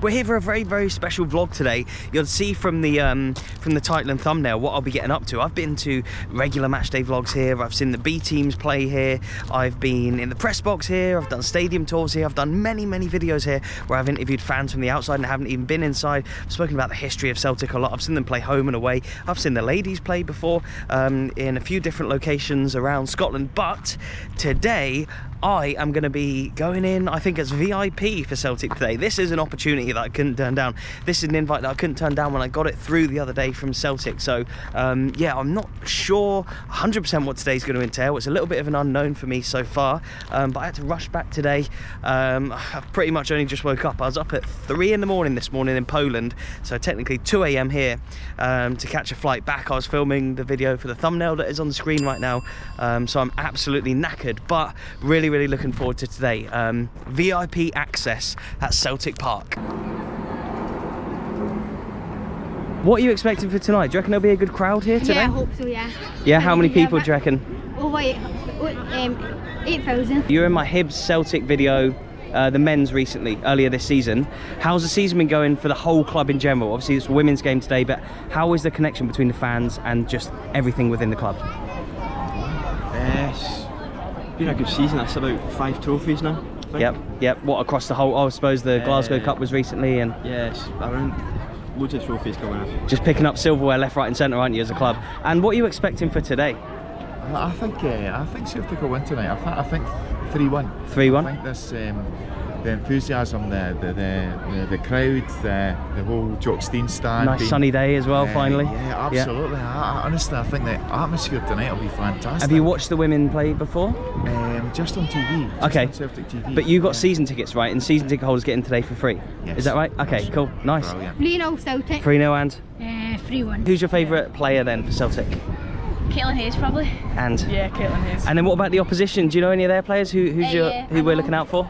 We're here for a very, very special vlog today. You'll see from the title and thumbnail what I'll be getting up to. I've been to regular matchday vlogs here. I've seen the B teams play here. I've been in the press box here. I've done stadium tours here. I've done many, many videos here where I've interviewed fans from the outside and haven't even been inside. I've spoken about the history of Celtic a lot. I've seen them play home and away. I've seen the ladies play before in a few different locations around Scotland. But today, I am going to be going in, I think, as VIP for Celtic today. This is an opportunity that I couldn't turn down. This is an invite that I couldn't turn down when I got it through the other day from Celtic. So, yeah, I'm not sure 100% what today's going to entail. It's a little bit of an unknown for me so far, but I had to rush back today. I've pretty much only just woke up. I was up at 3 in the morning this morning in Poland, so technically 2 AM here to catch a flight back. I was filming the video for the thumbnail that is on the screen right now, so I'm absolutely knackered, but really looking forward to today. VIP access at Celtic Park. What are you expecting for tonight? Do you reckon there'll be a good crowd here today? Yeah, I hope so, yeah. Yeah, how many people do you reckon? Over 8,000. You were in my Hibs Celtic video, the men's recently, earlier this season. How's the season been going for the whole club in general? Obviously it's a women's game today, but how is the connection between the fans and just everything within the club? Yes. Been a good season. That's about 5 trophies now. Yep. What, across the whole? Oh, I suppose the Glasgow Cup was recently, and yes, around loads of trophies coming up. Just picking up silverware left, right, and centre, aren't you, as a club? And what are you expecting for today? I think Celtic will win tonight. I think 3-1. 3-1. I think this the enthusiasm, the crowd, the whole Jock Stein stand. Nice sunny day as well, finally. Yeah, absolutely. I honestly, I think the atmosphere tonight will be fantastic. Have you watched the women play before? Just on TV. Okay. On Celtic TV. But you got season tickets, right? And season ticket holders get in today for free. Yes. Is that right? Okay, cool, nice. 3-0 Celtic. 3-0 and? 3-1. Who's your favourite player then for Celtic? Caitlin Hayes probably. And? Yeah, Caitlin Hayes. And then what about the opposition? Do you know any of their players? Who we're looking out for?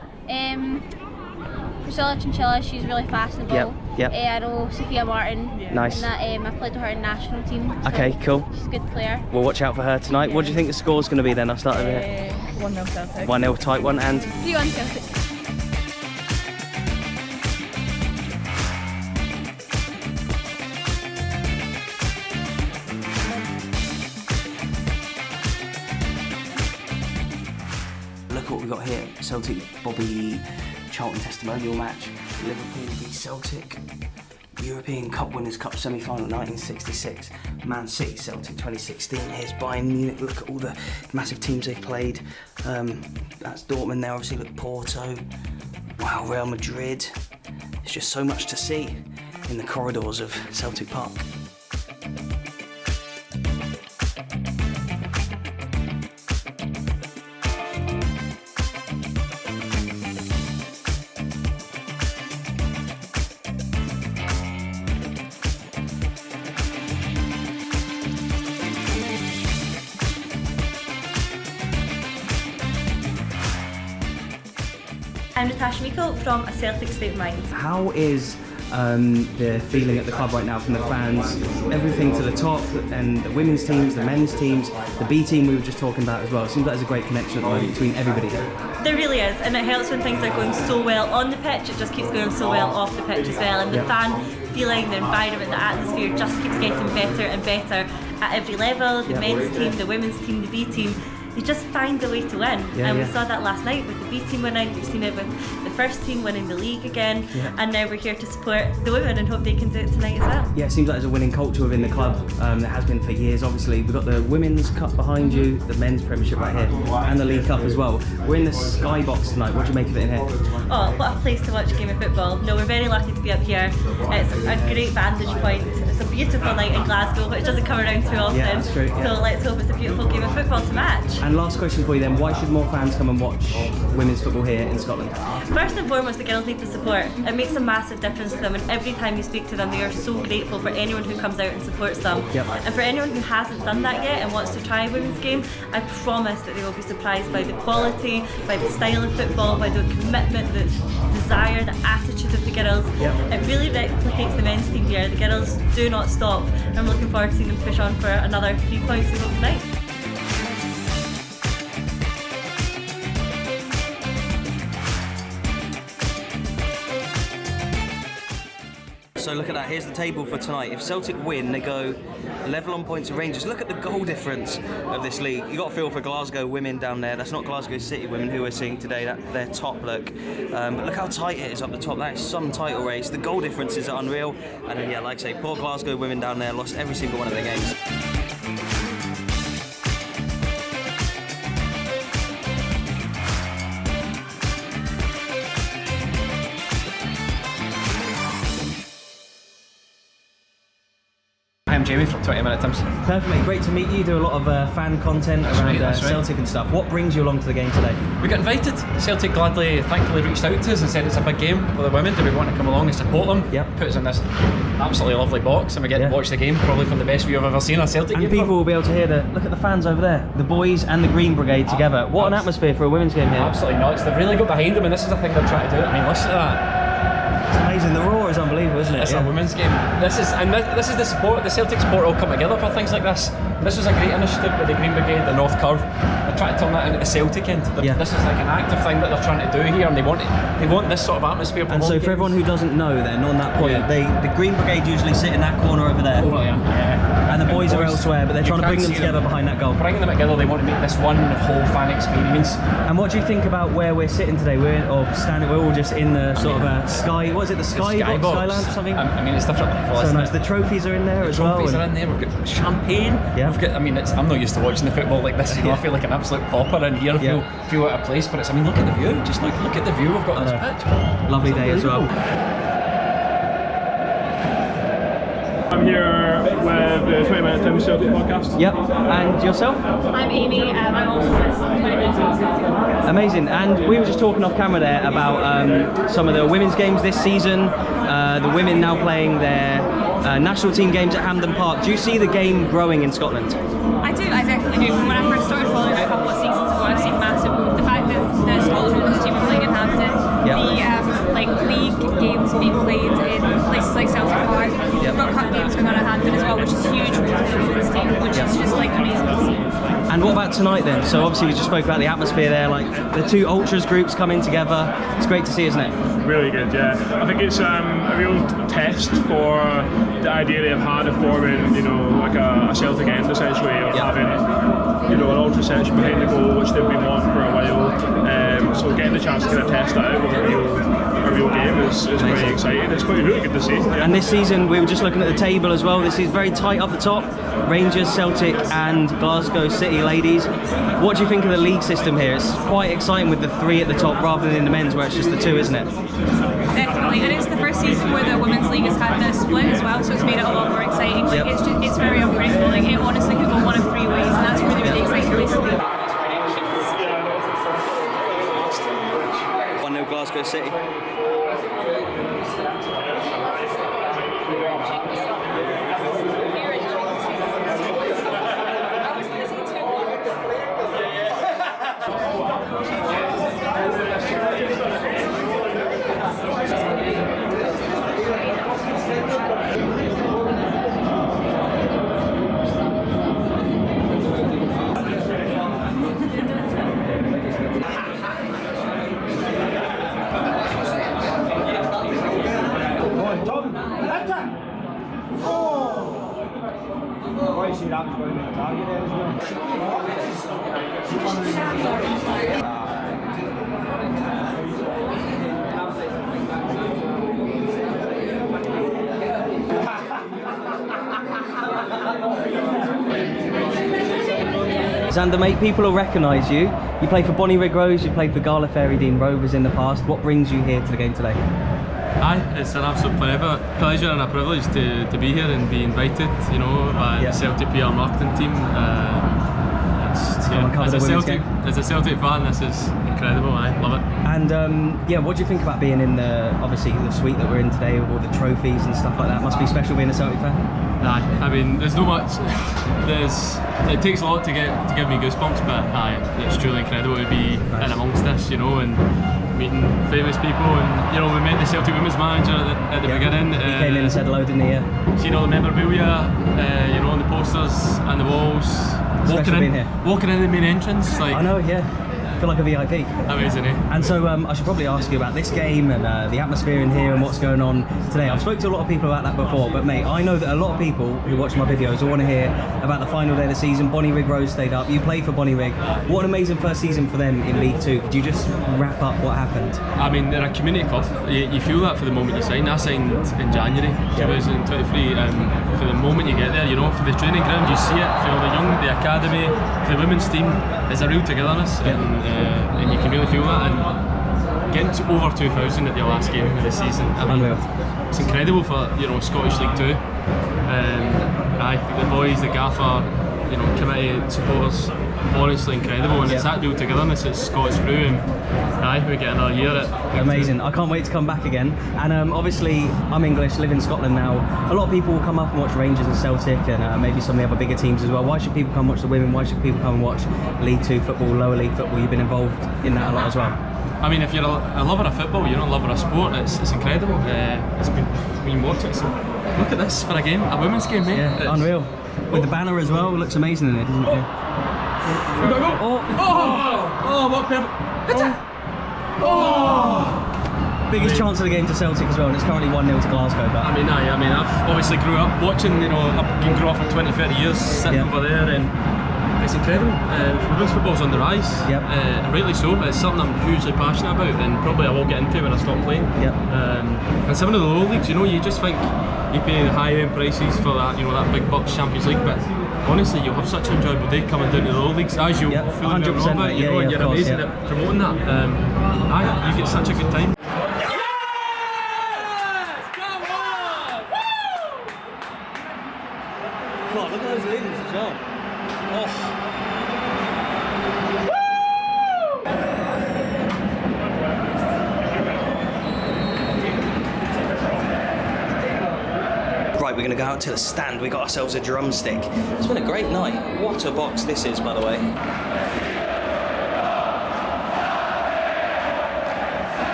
Priscilla Chinchilla, she's really fast in the ball. Yep. I know Sophia Martin. Nice. And that, I played with her in national team. So okay, cool. She's a good player. We'll watch out for her tonight. What do you think the score's going to be then? I'll start over here. 1-0 Celtic. 1-0 tight one and? 3-1 Celtic. Look what we've got here. Celtic Bobby Charlton testimonial match. Liverpool v Celtic. European Cup Winners' Cup semi-final 1966. Man City Celtic 2016. Here's Bayern Munich. Look at all the massive teams they've played. That's Dortmund there, obviously. Look, Porto. Wow, Real Madrid. There's just so much to see in the corridors of Celtic Park. I'm Natasha Meikle from A Celtic State of Mind. How is the feeling at the club right now from the fans? Everything to the top, and the women's teams, the men's teams, the B team we were just talking about as well. It seems like there's a great connection at the moment between everybody here. There really is, and it helps when things are going so well on the pitch. It just keeps going so well off the pitch as well, and the fan feeling, the environment, the atmosphere just keeps getting better and better at every level. The men's team, the women's team, the B team. They just find a way to win, and we saw that last night with the B team winning. We've seen it with the first team winning the league again, and now we're here to support the women and hope they can do it tonight as well. Yeah, it seems like there's a winning culture within the club. There has been for years, obviously. We've got the Women's Cup behind you, the Men's Premiership right here, and the League Cup as well. We're in the Skybox tonight. What do you make of it in here? Oh, what a place to watch a game of football. No, we're very lucky to be up here. It's a great vantage point. It's a beautiful night in Glasgow, which doesn't come around too often. Yeah, that's true. So let's hope it's a beautiful game of football to match. And last question for you then, why should more fans come and watch women's football here in Scotland? First and foremost, the girls need the support. It makes a massive difference to them, and every time you speak to them, they are so grateful for anyone who comes out and supports them. And for anyone who hasn't done that yet and wants to try a women's game, I promise that they will be surprised by the quality, by the style of football, by the commitment, the desire, the attitude of the girls. It really replicates the men's team here. The girls do not stop, and I'm looking forward to seeing them push on for another 3 points to go tonight. So look at that, here's the table for tonight. If Celtic win, they go level on points with Rangers. Look at the goal difference of this league. You got to feel for Glasgow Women down there. That's not Glasgow City Women who we're seeing today, they're top, look. But look how tight it is up the top. That is some title race. The goal differences are unreal. And then, yeah, like I say, poor Glasgow Women down there lost every single one of their games. I'm Jamie from 20 Minute Tims. Perfect, mate. Great to meet you. You do a lot of fan content around that's right. Celtic and stuff. What brings you along to the game today? We got invited. Celtic thankfully reached out to us and said it's a big game for the women. Do we want to come along and support them? Yep. Put us in this absolutely lovely box and we get to watch the game probably from the best view I've ever seen a Celtic game. And people will be able to hear look at the fans over there. The boys and the Green Brigade together. What an atmosphere for a women's game here. Absolutely nuts. They've really got behind them and this is the thing they're trying to do. I mean, listen to that. It's amazing. The roar is unbelievable, isn't it? It's a women's game. This is the support. The Celtic support all come together for things like this. This was a great initiative with the Green Brigade, the North Curve. They're trying to turn that into the Celtic end. This is like an active thing that they're trying to do here, and they want this sort of atmosphere. And so, for everyone who doesn't know, then on that point, the Green Brigade usually sit in that corner over there. Oh yeah. And the boys are elsewhere, but they're trying to bring them together behind that goal. Bringing them together, they want to make this one whole fan experience. And what do you think about where we're sitting today? We're all just in the sort of a sky. What is it? The Skyland or something? I mean, it's different. So nice. The trophies are in there as well. Trophies are in there. We've got champagne. Yeah. We've got. I mean, I'm not used to watching the football like this. You know, I feel like an absolute pauper in here. Feel out of place. But I mean, look at the view. Just look at the view we've got on this pitch. Lovely day as well. I'm here with the 20 Minute Tims Celtic podcast. Yep. And yourself? I'm Amy, I'm also with 20 Minutes Tims. Amazing. And we were just talking off camera there about some of the women's games this season. The women now playing their national team games at Hampden Park. Do you see the game growing in Scotland? I do, I definitely do. From when I first started following it a couple of seasons ago, I've seen massive growth. The fact that the Scottish women's team are playing in Hampden, the league games being played in places like Celtic Park. We've got cup games going on at Hampden as well, which is huge for the women's team, which is just like amazing to see. And what about tonight then? So obviously we just spoke about the atmosphere there, like the two ultras groups coming together. It's great to see, isn't it? Really good, yeah. I think it's a real test for the idea they've had of forming, like a Celtic end essentially, or having, an ultra section behind the goal, which they've been wanting for a while. So getting the chance to kind of test that out with a real game is pretty exciting. It's quite really good to see. Yeah. And this season, we were just looking at the table as well. This is very tight up the top. Rangers, Celtic and Glasgow City ladies. What do you think of the league system here? It's quite exciting with the three at the top rather than in the men's where it's just the two, isn't it? Definitely, and it's the first season where the women's league has had this split as well, so it's made it a lot more exciting. Like it's very unpredictable. Like it honestly could go one of three ways, and that's really exciting to see. 1-0 Glasgow City. Xander, mate, people will recognise you. You play for Bonnyrigg Rose, you played for Gala Fairy Dean Rovers in the past. What brings you here to the game today? Aye, it's an absolute pleasure and a privilege to be here and be invited, by the Celtic PR marketing team. As a Celtic fan, this is incredible. I love it. And what do you think about being in the suite that we're in today with all the trophies and stuff like that? Must be special being a Celtic fan. Aye, I mean, there's no much. It takes a lot to give me goosebumps, but it's truly incredible to be in amongst this, and meeting famous people. And we met the Celtic Women's manager at the beginning. He came in and said hello, didn't he? Seen all the memorabilia, on the posters and the walls. Walking in the main entrance, I know, feel like a VIP. Amazing, eh? And so I should probably ask you about this game and the atmosphere in here and what's going on today. I've spoken to a lot of people about that before, but mate, I know that a lot of people who watch my videos will want to hear about the final day of the season. Bonnyrigg Rose stayed up. You played for Bonnyrigg. What an amazing first season for them in League Two. Could you just wrap up what happened? I mean, they're a community club. You feel that for the moment you sign. I signed in January 2023. For the moment you get there, you know, for the training ground, you see it. For the young, the academy, for the women's team, there's a real togetherness, and you can really feel that. And getting to over 2,000 at your last game of the season, I mean, it's incredible for, you know, Scottish League Two. The boys, the gaffer, you know, committee, supporters, honestly incredible, and it's that real togetherness that's got us through, and we get another year at amazing. I can't wait to come back again. And obviously I'm English, live in Scotland now. A lot of people will come up and watch Rangers and Celtic and maybe some of the other bigger teams as well. Why should people come watch the women? Why should people come and watch League Two football, lower league football? You've been involved in that a lot as well. I mean, if you're a lover of football, you're not a lover of sport, it's incredible. It's been, when you watch it, so look at this for a game, a women's game, mate. Yeah, unreal. With the banner as well, it looks amazing in it, doesn't it? What perfect. Biggest chance of the game to Celtic as well, and it's currently 1-0 to Glasgow. But I mean, I've obviously grew up watching, you know, I've been growing up for 20-30 years, sitting over there, and it's incredible. Women's football's on the rise, and rightly so. It's something I'm hugely passionate about, and probably I will get into when I stop playing. And some of the lower leagues, you know, you just think you pay the high-end prices for that, you know, that big bucks Champions League, but honestly, you'll have such an enjoyable day coming down to the lower leagues, as you'll fully know about, you know, and you're amazing at promoting that. You get such a good time. God, look at those leaders as well. Right, we're going to go out to the stand. We got ourselves a drumstick. It's been a great night. What a box this is, by the way.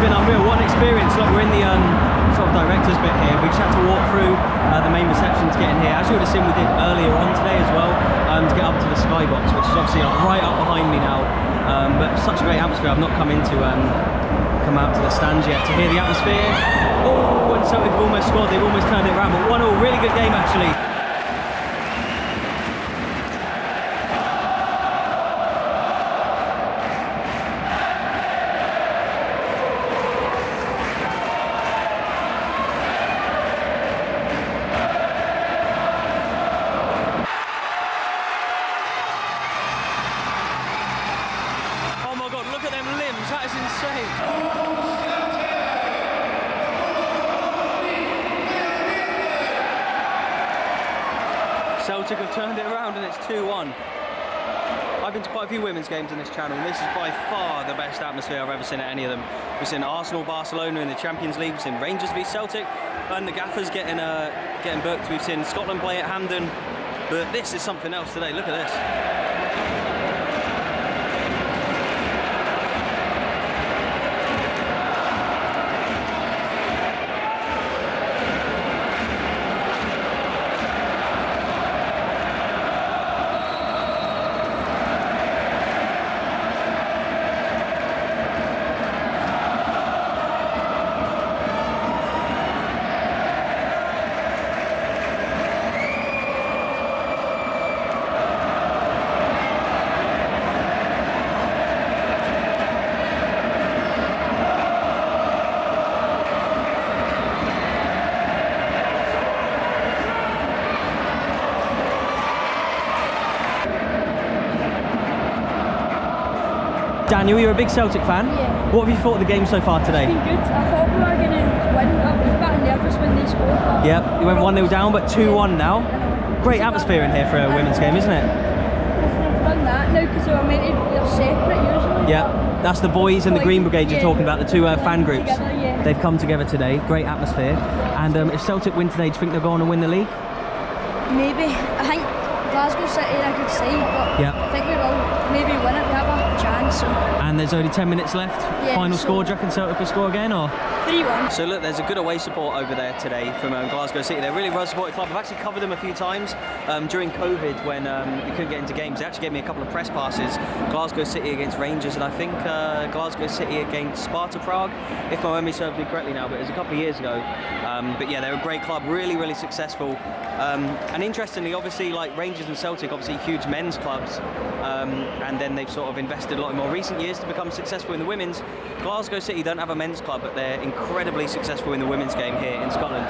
Unreal, what an experience. Look, we're in the sort of director's bit here. We just had to walk through the main reception to get in here. As you would have seen, we did earlier on today as well, to get up to the skybox, which is obviously right up behind me now. But such a great atmosphere. I've not come out to the stands yet to hear the atmosphere. Oh, and Celtic have almost scored. They've almost turned it around, but 1-0, really good game actually. Celtic have turned it around and it's 2-1. I've been to quite a few women's games in this channel, and this is by far the best atmosphere I've ever seen at any of them. We've seen Arsenal, Barcelona in the Champions League, we've seen Rangers v Celtic, and the gaffers getting booked. We've seen Scotland play at Hampden, but this is something else today. Look at this. Daniel, you're a big Celtic fan. Yeah. What have you thought of the game so far today? It's been good. I thought we were going to win. I was a bit nervous when they scored. Yep, you went 1-0 down, but 2-1 now. Great atmosphere in here for a women's game, isn't it? We've done that now because they're separate usually. Yeah, that's the boys and the Green Brigade you're talking about, the two fan groups. Together, They've come together today, great atmosphere. And if Celtic win today, do you think they'll go on and win the league? Maybe. I think Glasgow City are a good side, but Yeah. I think we will maybe win it. We have a chance. So. And there's only 10 minutes left. Yeah, Final so- score, do you reckon Celtic will score again, or? 3-1. So look, there's a good away support over there today from Glasgow City. They're a really well-supported club. I've actually covered them a few times during COVID when you couldn't get into games. They actually gave me a couple of press passes. Glasgow City against Rangers, and I think Glasgow City against Sparta Prague, if my memory serves me correctly now, but it was a couple of years ago. But yeah, they're a great club, really, really successful. And interestingly, obviously, like Rangers and Celtic, obviously huge men's clubs, and then they've sort of invested a lot in more recent years to become successful in the women's. Glasgow City don't have a men's club, but they're incredibly successful in the women's game here in Scotland.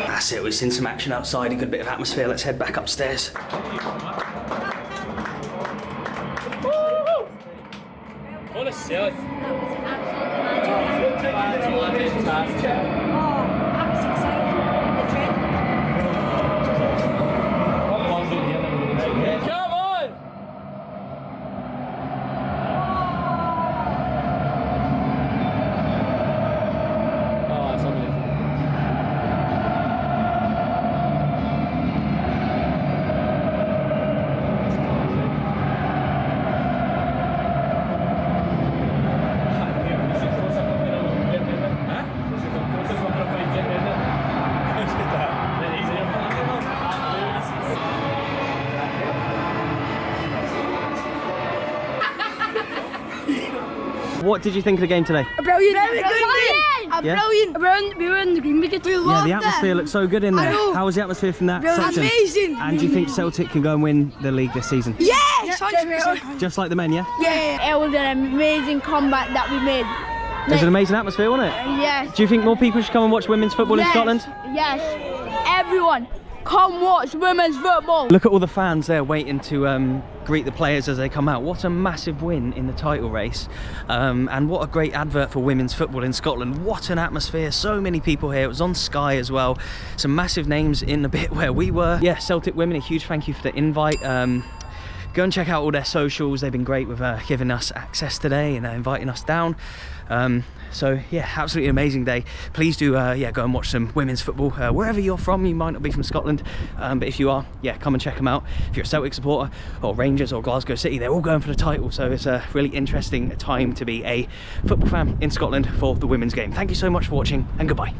That's it, we've seen some action outside, a good bit of atmosphere. Let's head back upstairs. What a Celtic. Come on! Oh, that's amazing. What did you think of the game today? Brilliant. Yeah? Brilliant. We were in the green wicket. Yeah, the atmosphere looks so good in there. How was the atmosphere from that section? Amazing. And do you think Celtic can go and win the league this season? Yes. Just like the men, yeah? Yeah. It was an amazing comeback that we made. It was an amazing atmosphere, wasn't it? Yes. Do you think more people should come and watch women's football in Scotland? Yes. Everyone, come watch women's football. Look at all the fans there waiting to greet the players as they come out. What a massive win in the title race, and what a great advert for women's football in Scotland. What an atmosphere, so many people here. It was on Sky as well. Some massive names in the bit where we were. Yeah, Celtic Women, a huge thank you for the invite. Go and check out all their socials. They've been great with giving us access today and inviting us down. So yeah, absolutely amazing day. Please do yeah, go and watch some women's football wherever you're from. You might not be from Scotland, but if you are, yeah, come and check them out. If you're a Celtic supporter or Rangers or Glasgow City, they're all going for the title, so it's a really interesting time to be a football fan in Scotland for the women's game. Thank you so much for watching, and goodbye.